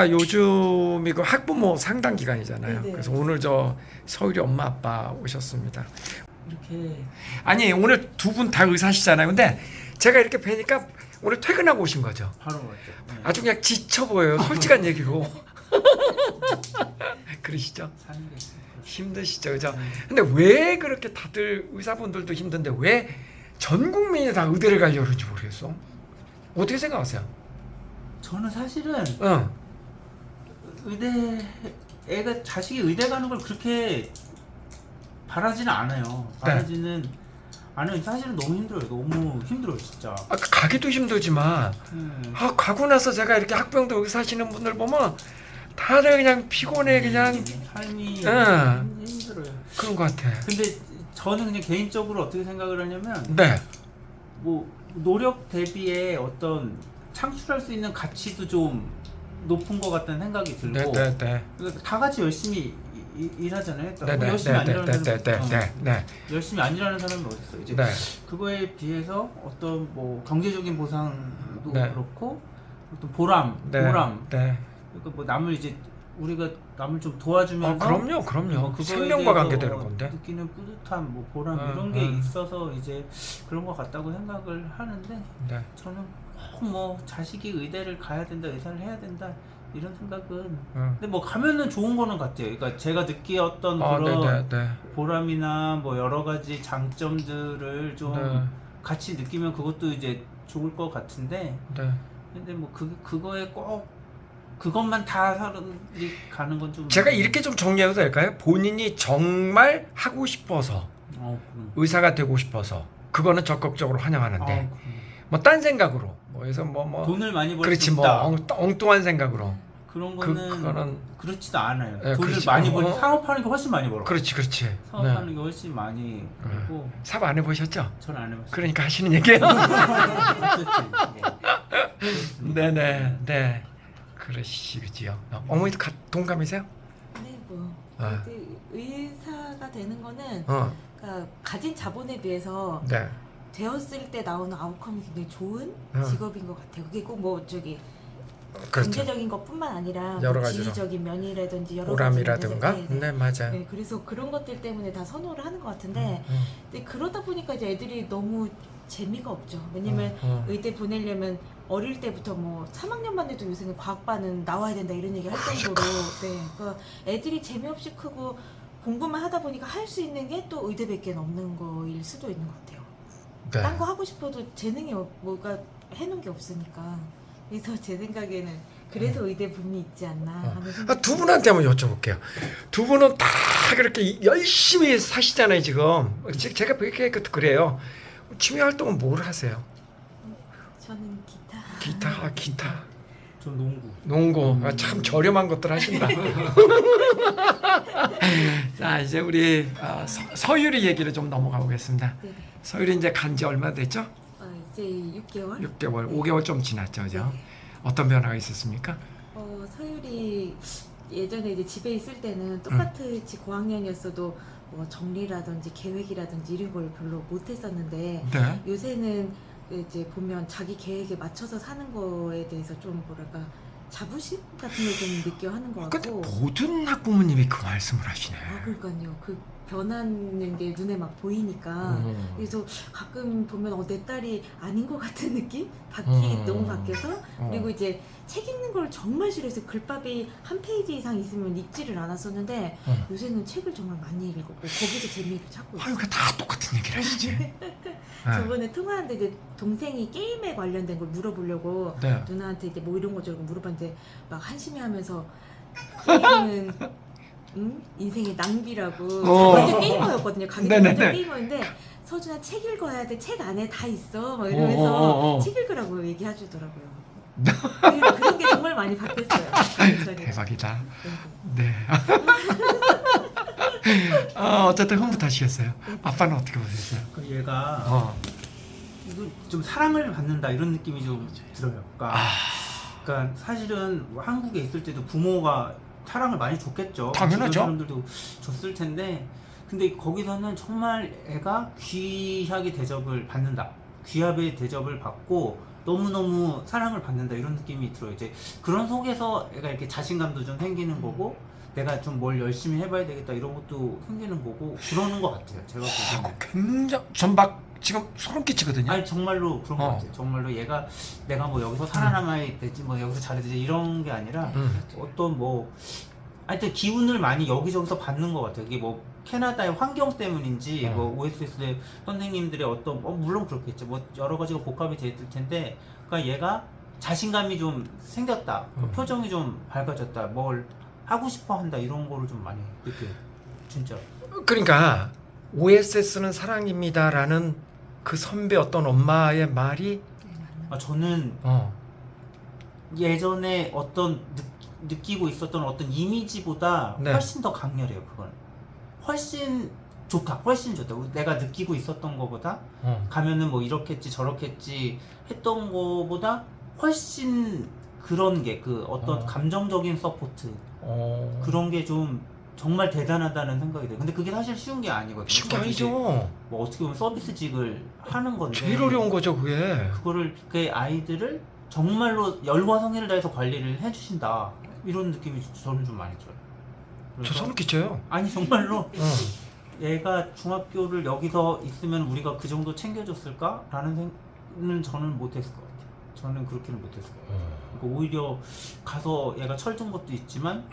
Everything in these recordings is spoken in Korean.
요즘 이거 학부모 상담 기간이잖아요. 네네. 그래서 오늘 저 서울이 엄마 아빠 오셨습니다. 이렇게 아니 오늘 두 분 다 의사시잖아요. 근데 제가 이렇게 뵈니까 오늘 퇴근하고 오신 거죠. 바로 왔죠. 네. 아주 그냥 지쳐 보여요. 솔직한 얘기로. 그러시죠? 사는 게 힘드시죠, 그죠? 근데 왜 그렇게 다들 의사분들도 힘든데 왜 전 국민이 다 의대를 가려고 그러는지 모르겠어. 어떻게 생각하세요? 저는 사실은 응. 애가 자식이 의대 가는 걸 그렇게 바라지는 않아요. 바라지는 않아요. 사실은 너무 힘들어요. 너무 힘들어요, 진짜. 아, 가기도 힘들지만 가고 나서 제가 이렇게 학병도 의사시는 분들 보면 다들 그냥 피곤해 그냥 삶이 힘들어요. 그런 것 같아. 근데 저는 그냥 개인적으로 어떻게 생각을 하냐면 네. 뭐 노력 대비에 어떤 창출할 수 있는 가치도 좀 높은 것 같다는 생각이 들고 네. 그러니까 다 같이 열심히 일하잖아요. 네. 열심히 안 일하는 네. 열심히 안 일하는 사람이 어디 있어? 이제 네. 그거에 비해서 어떤 뭐 경제적인 보상도 네. 그렇고 어떤 보람. 네. 그러니까 뭐 남을 이제 우리가 남을 좀 도와주면서 그럼요. 뭐 그거에 생명과 대해서 관계되는 건데. 느끼는 뿌듯함, 뭐 보람 이런 게 있어서 이제 그런 것 같다고 생각을 하는데 네. 저는 꼭 뭐 자식이 의대를 가야 된다, 의사를 해야 된다 이런 생각은 근데 뭐 가면은 좋은 거는 같아요. 그러니까 제가 느끼었던 그런 네. 보람이나 뭐 여러 가지 장점들을 좀 네. 같이 느끼면 그것도 이제 좋을 것 같은데 네. 근데 뭐 그거에 꼭 그것만 다 사람들이 가는 건 좀 제가 이렇게 좀 정리해도 될까요? 본인이 정말 하고 싶어서 의사가 되고 싶어서 그거는 적극적으로 환영하는데 뭐 딴 생각으로 뭐 해서 뭐 돈을 많이 벌 그렇지 수 뭐 있다. 엉뚱한 생각으로 그런 거는 그거는 그렇지도 않아요. 네, 돈을 그렇지. 많이 벌 사업하는 게 훨씬 많이 벌어. 그렇지 사업하는 네. 게 훨씬 많이 벌고 사업 안 해보셨죠? 전 안 해봤어요. 그러니까 하시는 얘기예요. 어쨌든, 네 그러시지요. 어머니도 동감이세요? 네, 뭐 근데 의사가 되는 거는 그러니까 가진 자본에 비해서 네. 되었을 때 나오는 아웃컴이 굉장히 좋은 직업인 것 같아요. 그게 꼭 뭐 저기 그렇죠. 경제적인 것뿐만 아니라 여러 뭐 가지로. 지리적인 면이라든지 여러 보람이라든가. 가지 면에서, 네 맞아요. 네, 그래서 그런 것들 때문에 다 선호를 하는 것 같은데 근데 그러다 보니까 이제 애들이 너무 재미가 없죠. 왜냐면 의대 보내려면 어릴 때부터 뭐 3학년만 해도 요새는 과학반은 나와야 된다 이런 얘기 할 정도로 그러니까 애들이 재미없이 크고 공부만 하다 보니까 할 수 있는 게 또 의대밖에 없는 거일 수도 있는 것 같아요. 네. 딴 거 하고 싶어도 재능이 뭐가 해놓은 게 없으니까 그래서 제 생각에는 그래서 의대 붐이 있지 않나 하는 생각이 두 분한테 한번 여쭤볼게요. 두 분은 다 그렇게 열심히 사시잖아요 지금. 제가 그렇게 그래요. 취미 활동은 뭘 하세요? 저는 기타. 기타. 전 농구. 참 저렴한 것들 하신다. 자 이제 우리 서유리 얘기를 좀 넘어가 보겠습니다. 네네. 서유리 이제 간지 얼마 됐죠? 이제 6개월? 6개월, 5개월 좀 지났죠, 그죠? 어떤 변화가 있었습니까? 서율이 예전에 이제 집에 있을 때는 똑같이 고학년이었어도 뭐 정리라든지 계획이라든지 이런 걸 별로 못했었는데 네. 요새는 이제 보면 자기 계획에 맞춰서 사는 거에 대해서 좀 뭐랄까 자부심 같은 걸 좀 느껴 하는 것 근데 같고 모든 학부모님이 그 말씀을 하시네. 그러니까요. 그 변하는 게 눈에 막 보이니까 그래서 가끔 보면 내 딸이 아닌 것 같은 느낌? 너무 바뀌어서 그리고 이제 책 읽는 걸 정말 싫어해서 글밥이 한 페이지 이상 있으면 읽지를 않았었는데 요새는 책을 정말 많이 읽고 거기서 재미를 찾고 있어요. 아유, 다 똑같은 얘기를 하시지. 저번에 통화하는데 이제 동생이 게임에 관련된 걸 물어보려고 네. 누나한테 이제 뭐 이런 거 저런 거 물어봤는데 막 한심해 하면서 게임은 인생의 낭비라고 완전 게이머였거든요. 가게도 완전 게이머인데 서준아 책 읽어야 돼. 책 안에 다 있어. 막 이러면서 책 읽으라고 얘기해주더라고요. 그런 게 정말 많이 바뀌었어요. 대박이다. 네. 어쨌든 흥분하시겠어요. 아빠는 어떻게 보셨어요? 얘가 이거 좀 사랑을 받는다 이런 느낌이 좀 들어요. 그러니까 사실은 한국에 있을 때도 부모가 사랑을 많이 줬겠죠. 당연하죠. 주변 사람들도 줬을 텐데 근데 거기서는 정말 애가 귀하게 대접을 받는다. 귀하게 대접을 받고 너무너무 사랑을 받는다 이런 느낌이 들어요. 이제 그런 속에서 애가 이렇게 자신감도 좀 생기는 거고 내가 좀 뭘 열심히 해봐야 되겠다 이런 것도 생기는 거고 그러는 것 같아요. 제가 보기에는. 굉장히 전박 지금 소름 끼치거든요. 아니 정말로 그런 것 같아요. 정말로 얘가 내가 뭐 여기서 살아남아야 되지 뭐 여기서 잘해야 되지 이런 게 아니라 어떤 뭐 하여튼 기운을 많이 여기저기서 받는 것 같아요. 이게 뭐 캐나다의 환경 때문인지 뭐 OSS 선생님들의 어떤 물론 그렇겠죠. 뭐 여러 가지가 복합이 될 텐데 그러니까 얘가 자신감이 좀 생겼다. 표정이 좀 밝아졌다. 뭘 하고 싶어 한다 이런 거를 좀 많이 느껴요. 진짜. 그러니까 OSS는 사랑입니다라는 그 선배 어떤 엄마의 말이 저는 예전에 어떤 느끼고 있었던 어떤 이미지보다 네. 훨씬 더 강렬해요. 그건 훨씬 좋다. 훨씬 좋다. 내가 느끼고 있었던 거보다 가면은 뭐 이렇겠지 저렇겠지 했던 거보다 훨씬 그런 게 그 어떤 감정적인 서포트 그런 게 좀 정말 대단하다는 생각이 들어요. 근데 그게 사실 쉬운 게 아니거든요. 쉬운 게 아니죠. 뭐 어떻게 보면 서비스직을 하는 건데 제일 어려운 거죠 그게. 그거를 그 아이들을 정말로 열과 성의를 다해서 관리를 해주신다 이런 느낌이 저는 좀 많이 들어요. 저 소름 끼쳐요. 아니 정말로 얘가 중학교를 여기서 있으면 우리가 그 정도 챙겨줬을까? 라는 생각은 저는 못했을 것 같아요. 저는 그렇게는 못했을 것 같아요. 그러니까 오히려 가서 얘가 철든 것도 있지만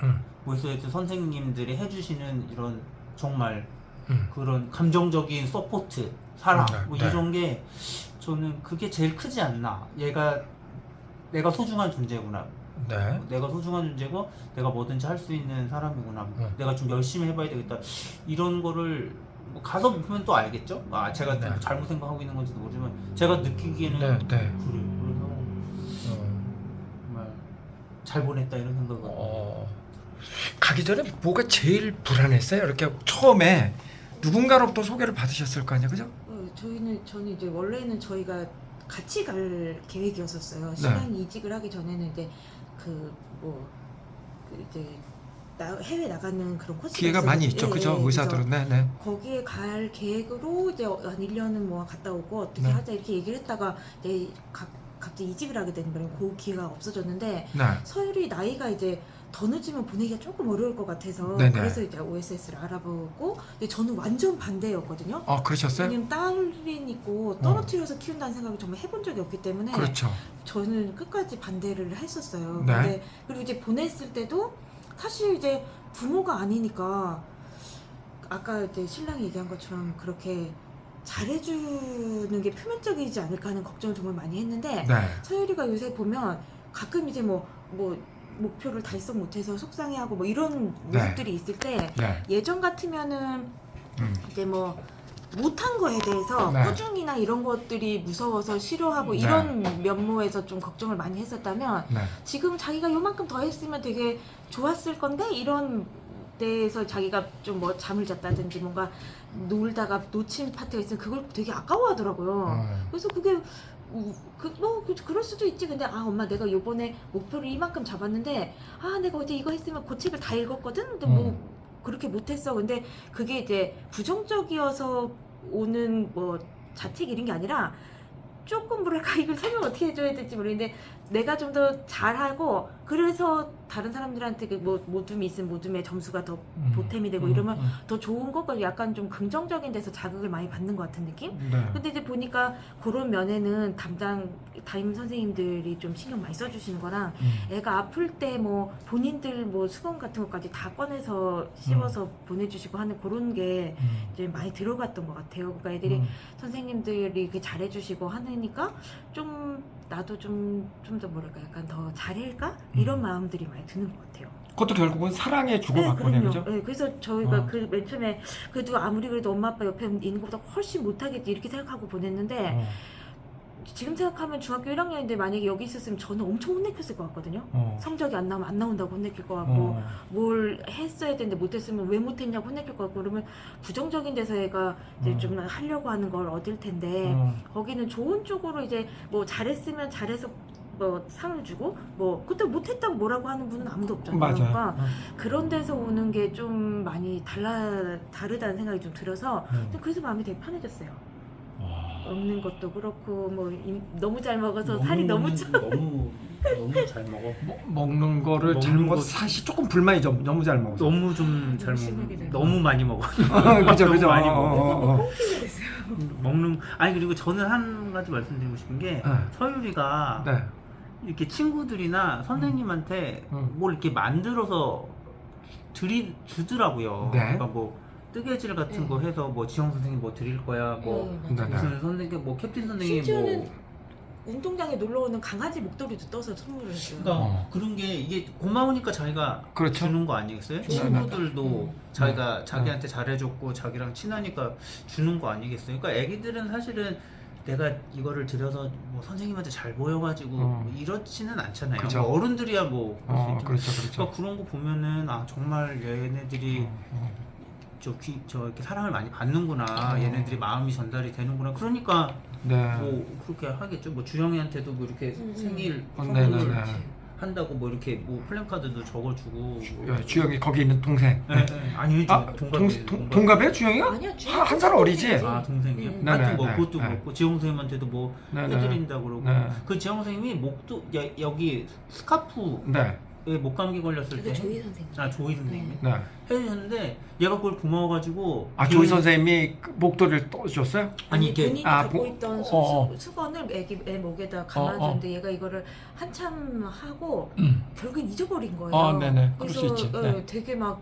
OSS 선생님들이 해주시는 이런 정말 그런 감정적인 서포트, 사랑 뭐 네. 이런 게 저는 그게 제일 크지 않나. 얘가 내가 소중한 존재구나. 네. 내가 소중한 존재고 내가 뭐든지 할 수 있는 사람이구나. 내가 좀 열심히 해봐야 되겠다. 이런 거를 뭐 가서 보면 또 알겠죠? 제가 네. 잘못 생각하고 있는 건지도 모르지만 제가 느끼기에는 네, 네. 그래요. 그래서 정말 잘 보냈다 이런 생각을 가기 전에 뭐가 제일 불안했어요? 이렇게 처음에 누군가로부터 소개를 받으셨을 거 아니에요, 그죠? 저는 이제 원래는 저희가 같이 갈 계획이었었어요. 신랑이 이직을 하기 전에는 이제 이제 해외 나가는 그런 코스가 기회가 많이 있죠, 예, 그죠? 예, 의사들은, 그죠? 네. 거기에 갈 계획으로 이제 한 1년은 뭐 갔다 오고 어떻게 네. 하자 이렇게 얘기를 했다가 이제 갑자기 이직을 하게 되는 거예요. 그 기회가 없어졌는데 네. 서율이 나이가 이제 더 늦으면 보내기가 조금 어려울 것 같아서 네네. 그래서 이제 OSS를 알아보고 근데 저는 완전 반대였거든요. 그러셨어요? 왜냐면 딸이 있고 떨어뜨려서 키운다는 생각을 정말 해본 적이 없기 때문에 그렇죠. 저는 끝까지 반대를 했었어요. 네. 근데 그리고 이제 보냈을 때도 사실 이제 부모가 아니니까 아까 이제 신랑이 얘기한 것처럼 그렇게 잘해주는 게 표면적이지 않을까 하는 걱정을 정말 많이 했는데 네. 서유리가 요새 보면 가끔 이제 뭐 목표를 달성 못해서 속상해하고 뭐 이런 네. 모습들이 있을 때 네. 예전 같으면은 이제 뭐 못한 거에 대해서 네. 꾸중이나 이런 것들이 무서워서 싫어하고 네. 이런 면모에서 좀 걱정을 많이 했었다면 네. 지금 자기가 요만큼 더 했으면 되게 좋았을 건데 이런 데에서 자기가 좀 뭐 잠을 잤다든지 뭔가 놀다가 놓친 파트가 있으면 그걸 되게 아까워하더라고요. 그래서 그게 그럴 수도 있지. 근데 엄마 내가 요번에 목표를 이만큼 잡았는데 내가 어제 이거 했으면 그 책을 다 읽었거든. 근데 뭐 그렇게 못했어. 근데 그게 이제 부정적이어서 오는 뭐 자책 이런 게 아니라 조금 뭐랄까 이걸 설명 어떻게 해줘야 될지 모르겠는데 내가 좀 더 잘하고 그래서 다른 사람들한테 뭐 모둠이 있으면 모둠의 점수가 더 보탬이 되고 이러면 더 좋은 것과 약간 좀 긍정적인 데서 자극을 많이 받는 것 같은 느낌? 네. 근데 이제 보니까 그런 면에는 담임 선생님들이 좀 신경 많이 써주시는 거랑 애가 아플 때 뭐 본인들 뭐 수건 같은 것까지 다 꺼내서 씹어서 보내주시고 하는 그런 게 이제 많이 들어갔던 것 같아요. 그러니까 애들이 선생님들이 이렇게 잘해주시고 하니까 좀 나도 좀 더 뭐랄까 약간 더 잘할까? 이런 마음들이 많이 드는 것 같아요. 그것도 결국은 사랑의 주고받고네, 그죠? 네, 그래서 저희가 맨 처음에 그래도 아무리 그래도 엄마 아빠 옆에 있는 것보다 훨씬 못하겠지 이렇게 생각하고 보냈는데 지금 생각하면 중학교 1학년인데 만약에 여기 있었으면 저는 엄청 혼내켰을 것 같거든요. 성적이 안 나오면 안 나온다고 혼내킬 것 같고 뭘 했어야 되는데 못했으면 왜 못했냐고 혼내킬 것 같고 그러면 부정적인 데서 애가 이제 좀 하려고 하는 걸 얻을 텐데 거기는 좋은 쪽으로 이제 뭐 잘했으면 잘해서 뭐 상을 주고 뭐 그때 못했다고 뭐라고 하는 분은 아무도 없잖아요. 맞아요. 그러니까 그런 데서 오는 게 좀 많이 다르다는 생각이 좀 들어서 그래서 마음이 되게 편해졌어요. 먹는 것도 그렇고 뭐 너무 잘 먹어서 살이 너무 쪄. 너무 잘 먹어. 먹는 거를 먹는 잘 먹어서 거- 사실 조금 불만이죠. 너무 잘 먹어서. 너무 좀 잘 너무 먹어. 심하게 잘 너무 많이 먹어. 그죠 너무 그죠. 많이 먹어. 내가 뭐 꽁팅이 됐어요. 먹는 아니 그리고 저는 한 가지 말씀드리고 싶은 게 서유리가 네. 이렇게 친구들이나 선생님한테 뭘 이렇게 만들어서 주더라고요. 네. 그러니까 뭐 뜨개질 같은 네. 거 해서 뭐 지영 선생님 뭐 드릴 거야. 뭐 네, 맞아요. 네. 무슨 선생님 뭐 캡틴 선생님 심지어는 뭐 운동장에 놀러 오는 강아지 목도리도 떠서 선물을 했어요. 그러니까 그런 게 이게 고마우니까 자기가 그렇죠. 주는 거 아니겠어요? 네, 친구들도 자기가 네. 자기한테 잘해줬고 자기랑 친하니까 주는 거 아니겠어요? 그러니까 애기들은 사실은 내가 이거를 드려서 뭐 선생님한테 잘 보여가지고 뭐 이렇지는 않잖아요. 그죠. 뭐 어른들이야 뭐 그럴 수 있죠. 그렇죠 그렇죠. 그러니까 그런 거 보면은 아 정말 얘네들이 저 이렇게 사랑을 많이 받는구나. 얘네들이 마음이 전달이 되는구나. 그러니까 네. 뭐 그렇게 하겠죠. 뭐 주영이한테도 뭐 이렇게 생일 네네네. 선물 한다고 뭐 이렇게 뭐 플랜카드도 적어주고. 뭐. 야, 주영이 거기 있는 동생. 네, 네. 아니 동갑이에요 주영이가? 아니야, 한 살 어리지? 아 동생이요? 네, 하여튼 뭐 네, 그것도 네. 그렇고 지영 선생님한테도 뭐 네, 네. 해드린다 그러고 네. 그 지영 선생님이 목도 여기 스카프에 네. 목감기 걸렸을 이거 때 조이 선생님. 아 조이 선생님이 네. 해주셨는데 얘가 그걸 고마워가지고 아 조이 선생님이 그 목도리를 떠줬어요? 아니 이게 본인이 아, 갖고 보- 있던 어. 수건을 애 목에다 감아줬는데 얘가 이거를 한참 하고 결국엔 잊어버린 거예요. 아, 네네. 그럴 그래서 수 있지. 네. 되게 막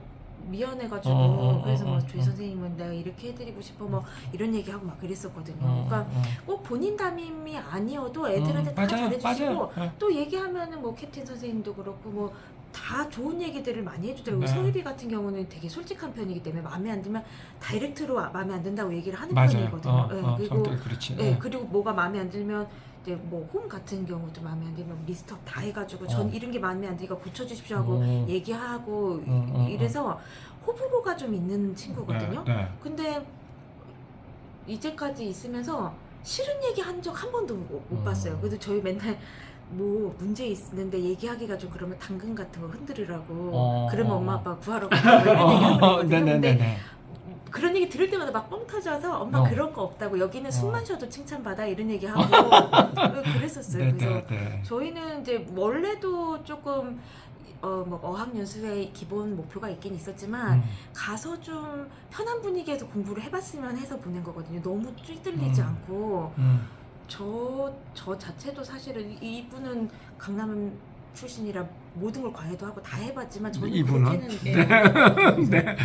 미안해가지고 그래서 막 조이 선생님은 내가 이렇게 해드리고 싶어 뭐 이런 얘기하고 막 그랬었거든요. 그러니까 꼭 본인 담임이 아니어도 애들한테 다 잘해주시고 맞아요. 또 얘기하면은 뭐 캡틴 선생님도 그렇고 뭐 다 좋은 얘기들을 많이 해주더라고요. 네. 서유리 같은 경우는 되게 솔직한 편이기 때문에 마음에 안 들면 다이렉트로 마음에 안 든다고 얘기를 하는 맞아요. 편이거든요. 네, 그리고 성격이 그렇지. 네, 그리고 뭐가 마음에 안 들면 이제 뭐 홈 같은 경우도 마음에 안 들면 리스트업 다 해가지고 전 이런 게 마음에 안 드니까 고쳐주십시오 하고 얘기하고 이래서 호불호가 좀 있는 친구거든요. 네, 네. 근데 이제까지 있으면서 싫은 얘기 한 적 한 번도 못 봤어요. 그래도 저희 맨날 뭐 문제 있는데 얘기하기가 좀 그러면 당근 같은 거 흔들으라고 그러면 엄마 아빠 구하러 가고 이런 얘기 하거든요. 근데 네네네. 그런 얘기 들을 때마다 막 뻥 터져서 엄마 그런 거 없다고 여기는 숨만 쉬어도 칭찬받아 이런 얘기 하고 그랬었어요. 그래서 네. 저희는 이제 원래도 조금 뭐 어학연수의 기본 목표가 있긴 있었지만 가서 좀 편한 분위기에서 공부를 해봤으면 해서 보낸 거거든요. 너무 찌들리지 않고 저 자체도 사실은 이분은 강남 출신이라 모든 걸 과외도 하고 다 해봤지만 저는 이분은? 그렇게는 네.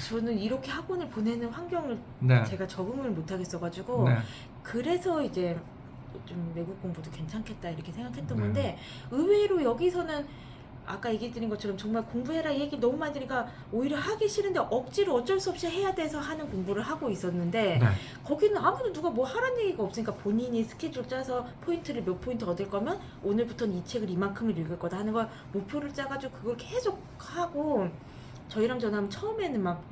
저는 이렇게 학원을 보내는 환경을 네. 제가 적응을 못 하겠어가지고 네. 그래서 이제 좀 외국 공부도 괜찮겠다 이렇게 생각했던 네. 건데 의외로 여기서는 아까 얘기 드린 것처럼 정말 공부해라 얘기 너무 많이 들으니까 오히려 하기 싫은데 억지로 어쩔 수 없이 해야 돼서 하는 공부를 하고 있었는데 네. 거기는 아무도 누가 뭐 하라는 얘기가 없으니까 본인이 스케줄 짜서 포인트를 몇 포인트 얻을 거면 오늘부터는 이 책을 이만큼을 읽을 거다 하는 걸 목표를 짜가지고 그걸 계속 하고 저희랑 전화하면 처음에는 막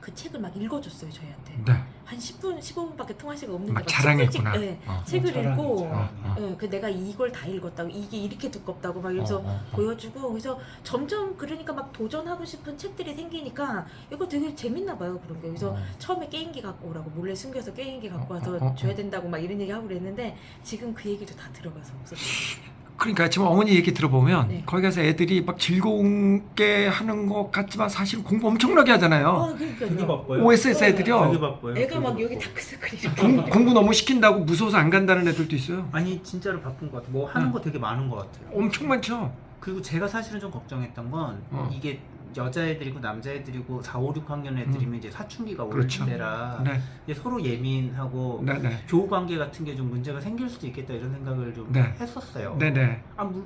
그 책을 막 읽어줬어요 저희한테. 네. 한 10분, 15분밖에 통할 시간 없는데 막 자랑했구나. 네, 책을 읽고 자랑. 그 내가 이걸 다 읽었다고 이게 이렇게 두껍다고 막 이러면서 보여주고 그래서 점점 그러니까 막 도전하고 싶은 책들이 생기니까 이거 되게 재밌나 봐요 그런 게. 그래서 처음에 게임기 갖고 오라고 몰래 숨겨서 게임기 갖고 와서 줘야 된다고 막 이런 얘기 하고 그랬는데 지금 그 얘기도 다 들어가서 없어졌어요. 그러니까 지금 어머니 얘기 들어보면 네. 거기 가서 애들이 막 즐거운게 하는 것 같지만 사실 공부 엄청나게 하잖아요. 되게 그러니까요. 바빠요. OSS 되게 애들이요. 바빠요. 애가 막 되게 여기 바빠. 다크서클이 공부 너무 시킨다고 무서워서 안 간다는 애들도 있어요. 아니 진짜로 바쁜 것 같아. 뭐 하는 거 되게 많은 것 같아요. 엄청 많죠. 그리고 제가 사실은 좀 걱정했던 건 이게 여자애들이고 남자애들이고 4, 5, 6학년 애들이면 이제 사춘기가 올 그렇죠. 때라 네. 이제 서로 예민하고 네네. 교우 관계 같은 게 좀 문제가 생길 수도 있겠다 이런 생각을 좀 네. 했었어요. 네네.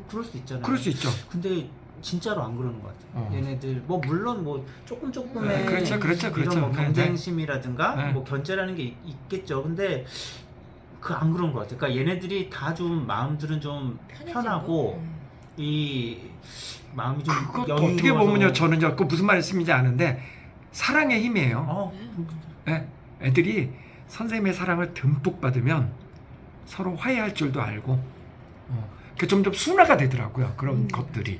그럴 수 있잖아요. 그럴 수 있죠. 근데 진짜로 안 그러는 것 같아요. 얘네들 뭐 물론 뭐 조금의 네, 그렇죠. 이런 뭐 네, 경쟁심이라든가 네. 뭐 견제라는 게 있겠죠. 근데 안 그런 것 같아요. 그러니까 얘네들이 다 좀 마음들은 좀 편하고 이 마음이 좀 그것도 여유로워서 어떻게 보면요, 저는 그 무슨 말씀인지 아는데 사랑의 힘이에요. 네. 애들이 선생님의 사랑을 듬뿍 받으면 서로 화해할 줄도 알고, 그 점점 순화가 되더라고요. 그런 것들이.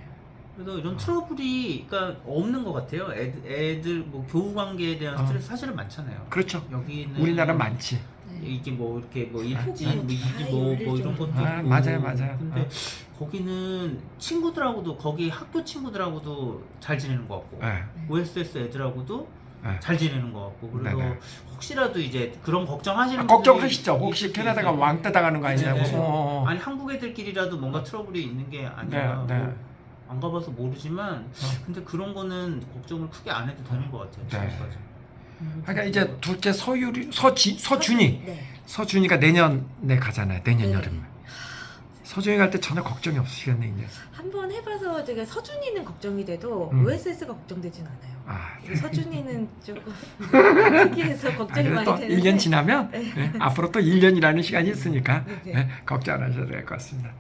그래서 이런 트러블이 그러니까 없는 것 같아요. 애들 뭐 교우 관계에 대한 스트레스 사실은 많잖아요. 그렇죠. 여기는 우리나라 많지. 네. 이게 뭐 이렇게 뭐 일지 아, 뭐 이게 다 뭐 열릴 이런 정도. 것도 아, 있고. 맞아요, 맞아요. 근데 거기는 친구들하고도 거기 학교 친구들하고도 잘 지내는 것 같고 네. OSS 애들하고도 네. 잘 지내는 것 같고 그리고 네네. 혹시라도 이제 그런 걱정하시는 걱정하시죠. 분들이 혹시 있을 수 캐나다가 있어요. 왕따 당하는 거 아니냐고. 네, 네. 어. 아니 한국 애들끼리라도 뭔가 트러블이 있는 게 아니라 네, 네. 뭐 안 가봐서 모르지만 근데 그런 거는 걱정을 크게 안 해도 되는 것 같아요. 네. 지금까지. 그러니까 이제 둘째 서준이 네. 서준이가 내년에 가잖아요. 내년 네. 여름. 서준이 갈 때 전혀 걱정이 없으시겠네 이제. 한번 해봐서 되게 서준이는 걱정이 돼도 OSS가 걱정되진 않아요. 아. 서준이는 조금 특이해서 걱정이 그래도 또 많이 되는데 1년 지나면 네, 앞으로 또 1년이라는 시간이 있으니까 네. 네, 걱정 안 하셔도 될 것 같습니다.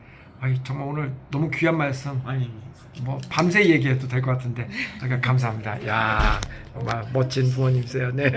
정말 오늘 너무 귀한 말씀. 아니 뭐 밤새 얘기해도 될 것 같은데 감사합니다. 야 정말 멋진 부모님이세요. 네.